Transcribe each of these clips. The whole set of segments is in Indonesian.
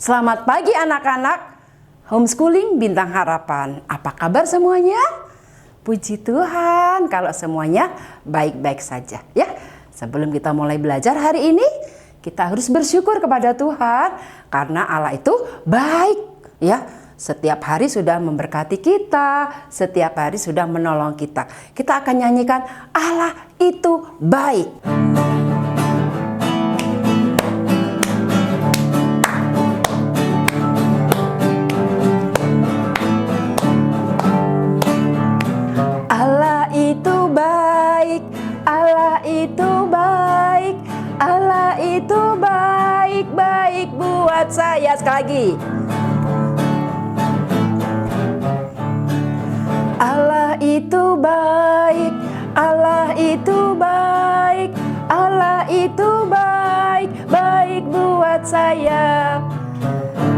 Selamat pagi anak-anak homeschooling Bintang Harapan. Apa kabar semuanya? Puji Tuhan kalau semuanya baik-baik saja ya. Sebelum kita mulai belajar hari ini, kita harus bersyukur kepada Tuhan karena Allah itu baik ya. Setiap hari sudah memberkati kita, setiap hari sudah menolong kita. Kita akan nyanyikan Allah itu baik. Baik buat saya. Sekali lagi. Allah itu baik, Allah itu baik, Allah itu baik, baik buat saya.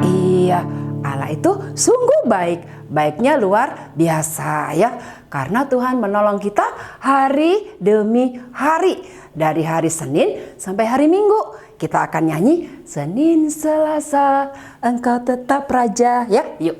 Iya, Allah itu sungguh baik, baiknya luar biasa ya. Karena Tuhan menolong kita hari demi hari. Dari hari Senin sampai hari Minggu. Kita akan nyanyi Senin Selasa Engkau tetap Raja ya. Yuk.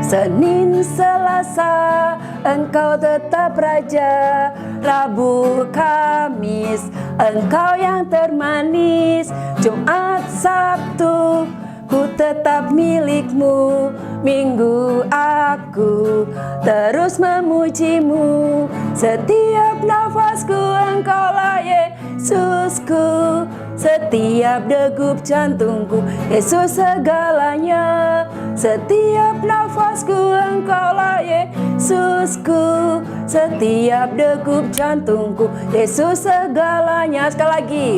Senin Selasa Engkau tetap Raja, Rabu Kamis Engkau yang termanis, Jumat Sabtu ku tetap milikmu, Minggu aku terus memujimu. Setiap nafasku engkaulah Yesusku, setiap degup jantungku Yesus segalanya. Setiap nafasku engkaulah Yesusku, setiap degup jantungku Yesus segalanya. Sekali lagi.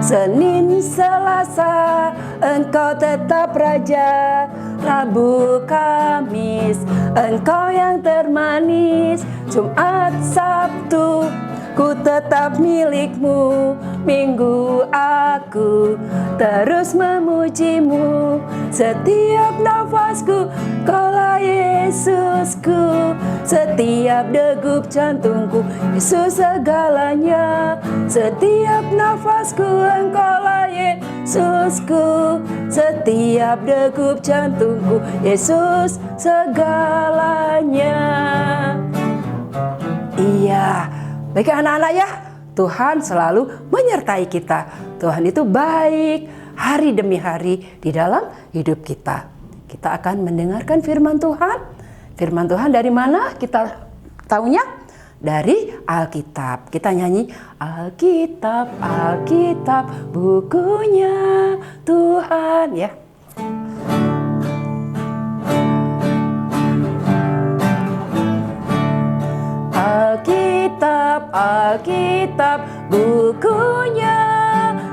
Senin Selasa Engkau tetap Raja, Rabu Kamis Engkau yang termanis, Jumat Sabtu ku tetap milikmu, Minggu aku terus memujimu. Setiap nafasku kaulah Yesusku, setiap degup jantungku Yesus segalanya. Setiap nafasku engkaulah Yesusku, setiap degup jantungku Yesus segalanya. Iya, baik anak-anak ya, Tuhan selalu menyertai kita. Tuhan itu baik hari demi hari di dalam hidup kita. Kita akan mendengarkan firman Tuhan. Firman Tuhan dari mana kita taunya? Dari Alkitab. Kita nyanyi Alkitab, Alkitab, bukunya Tuhan ya. Alkitab, Alkitab, bukunya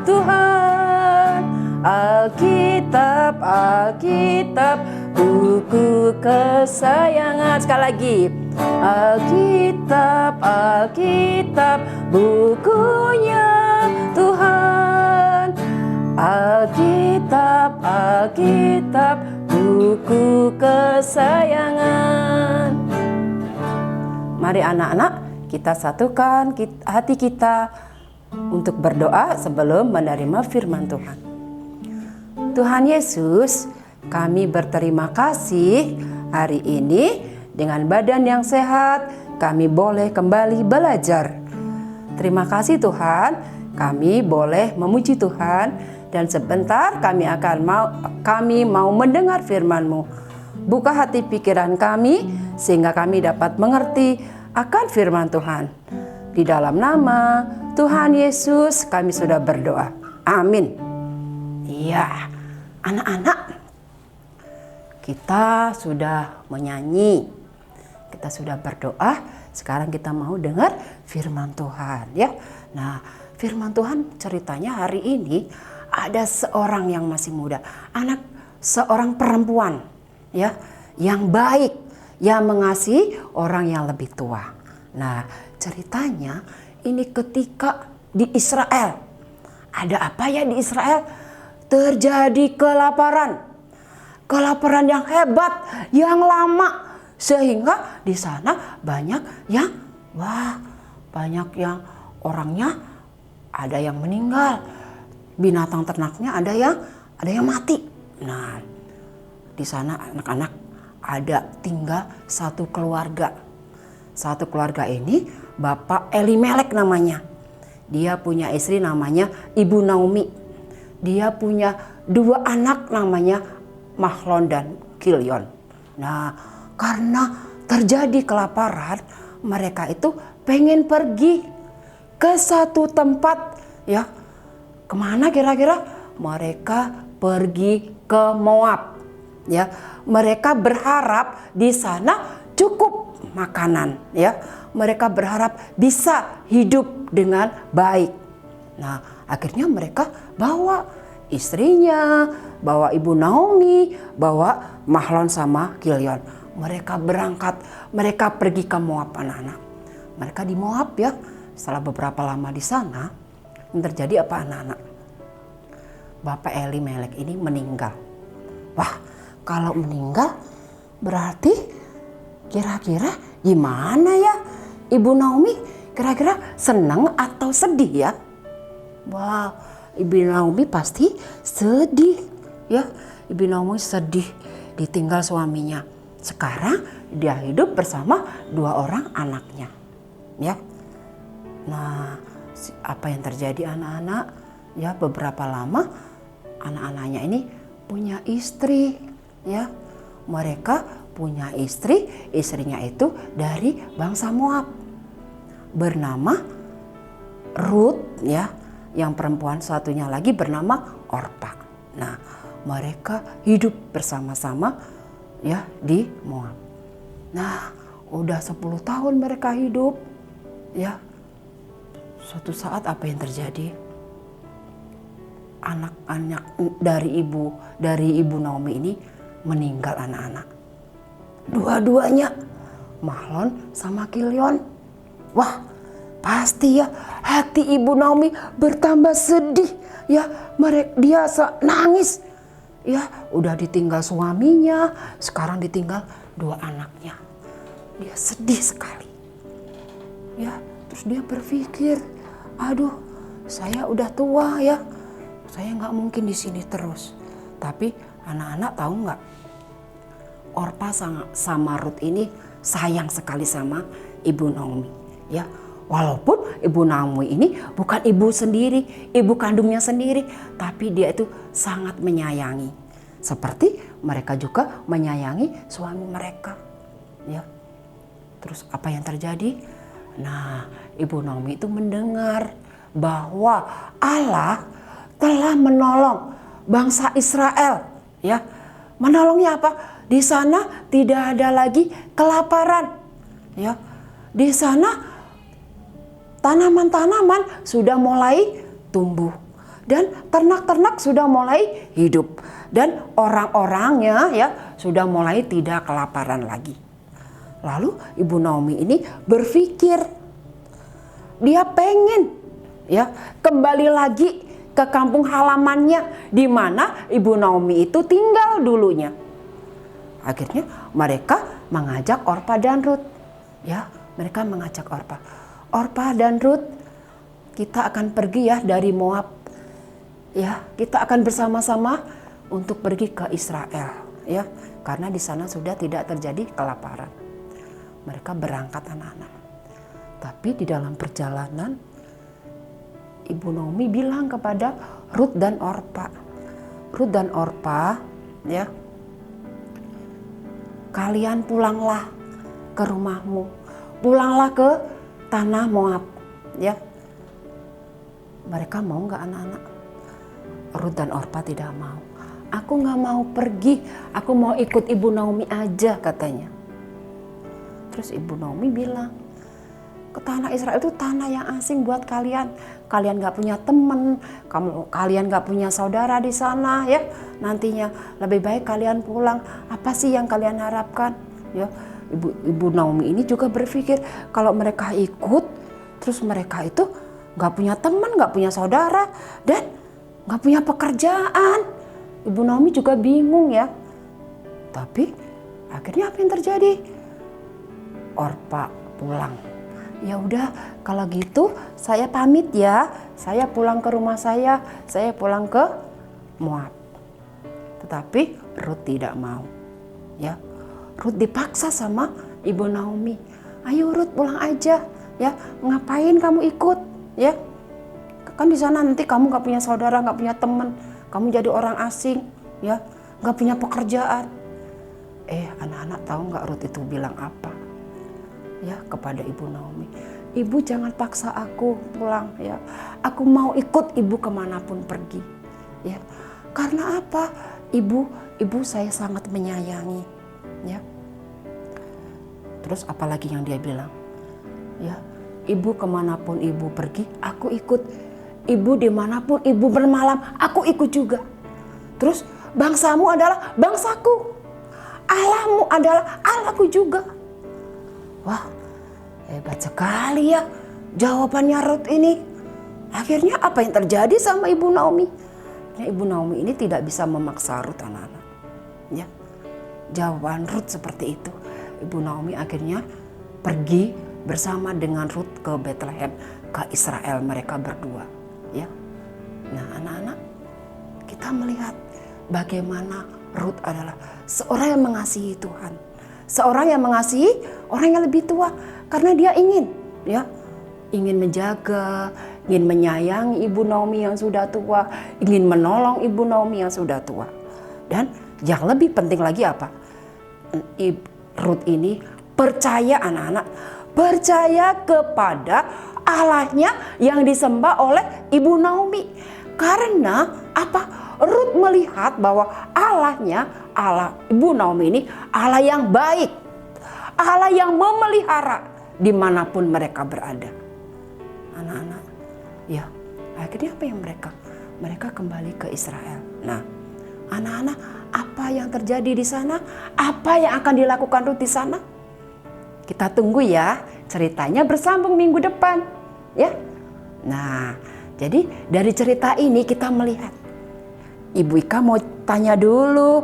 Tuhan. Alkitab, Alkitab, buku kesayangan. Sekali lagi. Alkitab, Alkitab, bukunya Tuhan. Alkitab, Alkitab, buku kesayangan. Mari anak-anak, kita satukan hati kita untuk berdoa sebelum menerima firman Tuhan. Tuhan Yesus, kami berterima kasih hari ini dengan badan yang sehat, kami boleh kembali belajar. Terima kasih Tuhan, kami boleh memuji Tuhan dan sebentar kami mau mendengar firman-Mu. Buka hati pikiran kami sehingga kami dapat mengerti akan firman Tuhan. Di dalam nama Tuhan Yesus kami sudah berdoa. Amin. Iya, anak-anak, kita sudah menyanyi, kita sudah berdoa. Sekarang kita mau dengar firman Tuhan ya. Nah, firman Tuhan ceritanya hari ini ada seorang yang masih muda, seorang perempuan ya, yang baik, yang mengasihi orang yang lebih tua. Nah, ceritanya ini ketika di Israel. Ada apa ya di Israel? Terjadi kelaparan. kelaparan yang hebat, yang lama, sehingga di sana banyak yang orangnya ada yang meninggal, binatang ternaknya ada yang mati. Nah, di sana anak-anak ada tinggal satu keluarga. Satu keluarga ini Bapak Elimelek namanya. Dia punya istri namanya Ibu Naomi. Dia punya 2 anak namanya Mahlon dan Kilion. Nah, karena terjadi kelaparan, mereka itu pengen pergi ke satu tempat, ya. Kemana kira-kira? Mereka pergi ke Moab, ya. Mereka berharap di sana cukup makanan, ya. Mereka berharap bisa hidup dengan baik. Nah, akhirnya mereka bawa istrinya, bawa Ibu Naomi, bawa Mahlon sama Kilion. Mereka berangkat, mereka pergi ke Moab, anak-anak. Mereka di Moab, ya. Setelah beberapa lama di sana, yang terjadi apa, anak-anak? Bapak Elimelek ini meninggal. Wah, kalau meninggal berarti kira-kira gimana ya? Ibu Naomi kira-kira senang atau sedih ya? Wah, Ibu Naomi pasti sedih ya. Ibu Naomi sedih ditinggal suaminya. Sekarang dia hidup bersama 2 orang anaknya. Ya. Nah, apa yang terjadi anak-anak? Ya, beberapa lama anak-anaknya ini punya istri, ya. Mereka punya istri, istrinya itu dari bangsa Moab. Bernama Ruth, ya. Yang perempuan satunya lagi bernama Orpa. Nah, mereka hidup bersama-sama ya di Moab. Nah, udah 10 tahun mereka hidup, ya. Suatu saat apa yang terjadi? Anak-anak dari Ibu Naomi ini meninggal, anak-anak. Dua-duanya, Mahlon sama Kilion. Wah, pasti ya hati Ibu Naomi bertambah sedih, ya. Dia nangis, ya. Udah ditinggal suaminya, sekarang ditinggal 2 anaknya. Dia sedih sekali, ya. Terus dia berpikir, aduh, saya udah tua ya, saya nggak mungkin di sini terus. Tapi anak-anak tahu nggak, Orpa sama Ruth ini sayang sekali sama Ibu Naomi, ya. Walaupun Ibu Naomi ini bukan ibu sendiri, ibu kandungnya sendiri, tapi dia itu sangat menyayangi. Seperti mereka juga menyayangi suami mereka, ya. Terus apa yang terjadi? Nah, Ibu Naomi itu mendengar bahwa Allah telah menolong bangsa Israel, ya. Menolongnya apa? Di sana tidak ada lagi kelaparan, ya. Di sana tanaman-tanaman sudah mulai tumbuh dan ternak-ternak sudah mulai hidup dan orang-orangnya ya sudah mulai tidak kelaparan lagi. Lalu Ibu Naomi ini berpikir, dia pengen ya kembali lagi ke kampung halamannya di mana Ibu Naomi itu tinggal dulunya. Akhirnya mereka mengajak Orpa dan Ruth, ya. Mereka mengajak Orpa dan Ruth, kita akan pergi ya dari Moab, ya. Kita akan bersama-sama untuk pergi ke Israel, ya. Karena di sana sudah tidak terjadi kelaparan. Mereka berangkat, anak-anak. Tapi di dalam perjalanan Ibu Naomi bilang kepada Ruth dan Orpa, ya, kalian pulanglah ke rumahmu, pulanglah ke tanah Moab, ya. Mereka mau nggak, anak-anak? Ruth dan Orpa tidak mau. Aku nggak mau pergi, aku mau ikut Ibu Naomi aja, katanya. Terus Ibu Naomi bilang, ke tanah Israel itu tanah yang asing buat kalian. Kalian gak punya teman, kalian gak punya saudara di sana ya. Nantinya lebih baik kalian pulang. Apa sih yang kalian harapkan? Ya, Ibu Naomi ini juga berpikir kalau mereka ikut, terus mereka itu gak punya teman, gak punya saudara, dan gak punya pekerjaan. Ibu Naomi juga bingung ya. Tapi akhirnya apa yang terjadi? Orpa pulang. Ya udah, kalau gitu saya pamit ya. Saya pulang ke rumah saya pulang ke Moab. Tetapi Ruth tidak mau. Ya. Ruth dipaksa sama Ibu Naomi. Ayo Ruth, pulang aja. Ya, ngapain kamu ikut? Ya. Kan di sana nanti kamu gak punya saudara, gak punya teman. Kamu jadi orang asing, ya. Gak punya pekerjaan. Anak-anak tahu gak Ruth itu bilang apa? Ya, kepada Ibu Naomi. Ibu jangan paksa aku pulang, ya. Aku mau ikut ibu kemanapun pergi, ya. Karena apa? Ibu saya sangat menyayangi, ya. Terus apalagi yang dia bilang? Ya, ibu kemanapun ibu pergi, aku ikut. Ibu dimanapun ibu bermalam, aku ikut juga. Terus bangsamu adalah bangsaku. Allahmu adalah Allahku juga. Wah, hebat sekali ya jawabannya Ruth ini. Akhirnya apa yang terjadi sama Ibu Naomi? Ya, Ibu Naomi ini tidak bisa memaksa Ruth, anak-anak. Ya, jawaban Ruth seperti itu. Ibu Naomi akhirnya pergi bersama dengan Ruth ke Bethlehem, ke Israel, mereka berdua. Ya, nah anak-anak, kita melihat bagaimana Ruth adalah seorang yang mengasihi Tuhan, seorang yang mengasihi orang yang lebih tua, karena dia ingin menjaga, ingin menyayangi Ibu Naomi yang sudah tua, ingin menolong Ibu Naomi yang sudah tua. Dan yang lebih penting lagi apa? Ruth ini percaya, anak-anak, percaya kepada Allahnya yang disembah oleh Ibu Naomi. Karena apa? Ruth melihat bahwa Allahnya, Allah Ibu Naomi ini Allah yang baik, Allah yang memelihara dimanapun mereka berada. Anak-anak, ya akhirnya apa yang mereka kembali ke Israel. Nah, anak-anak, apa yang terjadi di sana? Apa yang akan dilakukan Ruth di sana? Kita tunggu ya, ceritanya bersambung minggu depan, ya. Nah, jadi dari cerita ini kita melihat, Ibu Ika mau tanya dulu.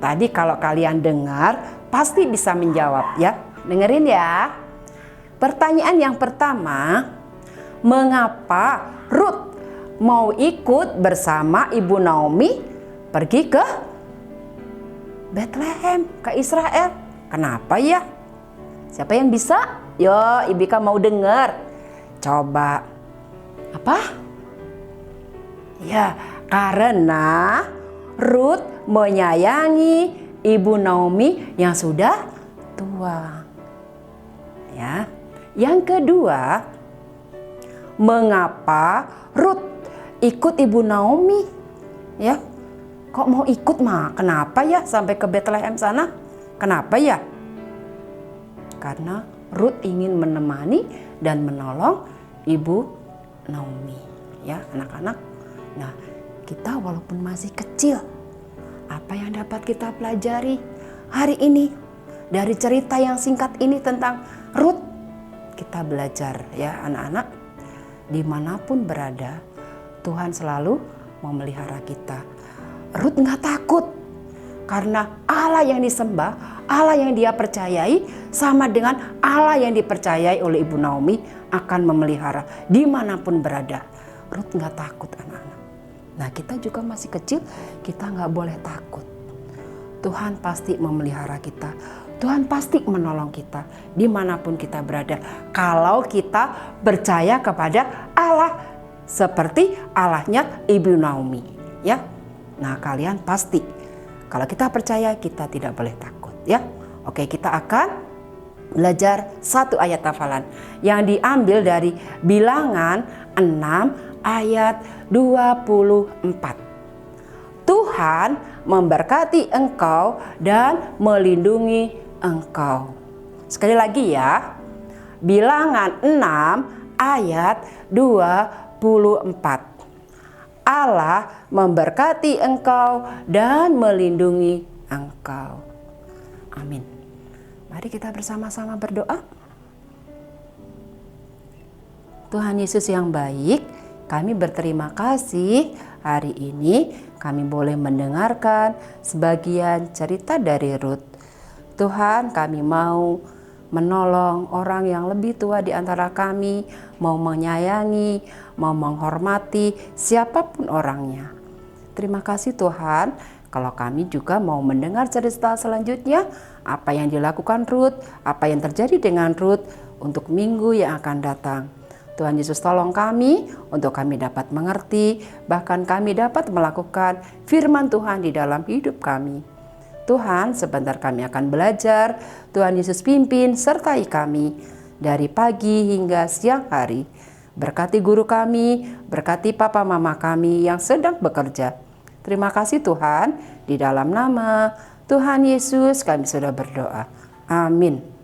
Tadi kalau kalian dengar pasti bisa menjawab, ya. Dengerin ya. Pertanyaan yang pertama, mengapa Ruth mau ikut bersama Ibu Naomi pergi ke Bethlehem, ke Israel? Kenapa ya? Siapa yang bisa? Yo, Ibu Ika mau dengar. Coba. Apa? Ya, karena Ruth menyayangi Ibu Naomi yang sudah tua. Ya. Yang kedua, mengapa Ruth ikut Ibu Naomi? Ya. Kok mau ikut mah? Kenapa ya sampai ke Bethlehem sana? Kenapa ya? Karena Ruth ingin menemani dan menolong Ibu Naomi. Ya, anak-anak. Nah, kita walaupun masih kecil, apa yang dapat kita pelajari hari ini dari cerita yang singkat ini tentang Ruth? Kita belajar ya anak-anak, dimanapun berada Tuhan selalu memelihara kita. Ruth gak takut karena Allah yang disembah, Allah yang dia percayai sama dengan Allah yang dipercayai oleh Ibu Naomi akan memelihara dimanapun berada. Ruth gak takut, anak-anak. Nah, kita juga masih kecil, kita gak boleh takut. Tuhan pasti memelihara kita. Tuhan pasti menolong kita dimanapun kita berada. Kalau kita percaya kepada Allah seperti Allahnya Ibu Naomi, ya. Nah, kalian pasti kalau kita percaya kita tidak boleh takut, ya. Oke, kita akan belajar satu ayat hafalan yang diambil dari Bilangan 6 ayat 24. Tuhan memberkati engkau dan melindungi engkau. Sekali lagi ya. Bilangan 6 ayat 24. Allah memberkati engkau dan melindungi engkau. Amin. Mari kita bersama-sama berdoa. Tuhan Yesus yang baik, kami berterima kasih hari ini kami boleh mendengarkan sebagian cerita dari Rut. Tuhan, kami mau menolong orang yang lebih tua di antara kami, mau menyayangi, mau menghormati siapapun orangnya. Terima kasih Tuhan, kalau kami juga mau mendengar cerita selanjutnya, apa yang dilakukan Rut, apa yang terjadi dengan Rut untuk minggu yang akan datang. Tuhan Yesus tolong kami untuk kami dapat mengerti, bahkan kami dapat melakukan firman Tuhan di dalam hidup kami. Tuhan, sebentar kami akan belajar. Tuhan Yesus pimpin sertai kami dari pagi hingga siang hari. Berkati guru kami, berkati papa mama kami yang sedang bekerja. Terima kasih Tuhan, di dalam nama Tuhan Yesus kami sudah berdoa. Amin.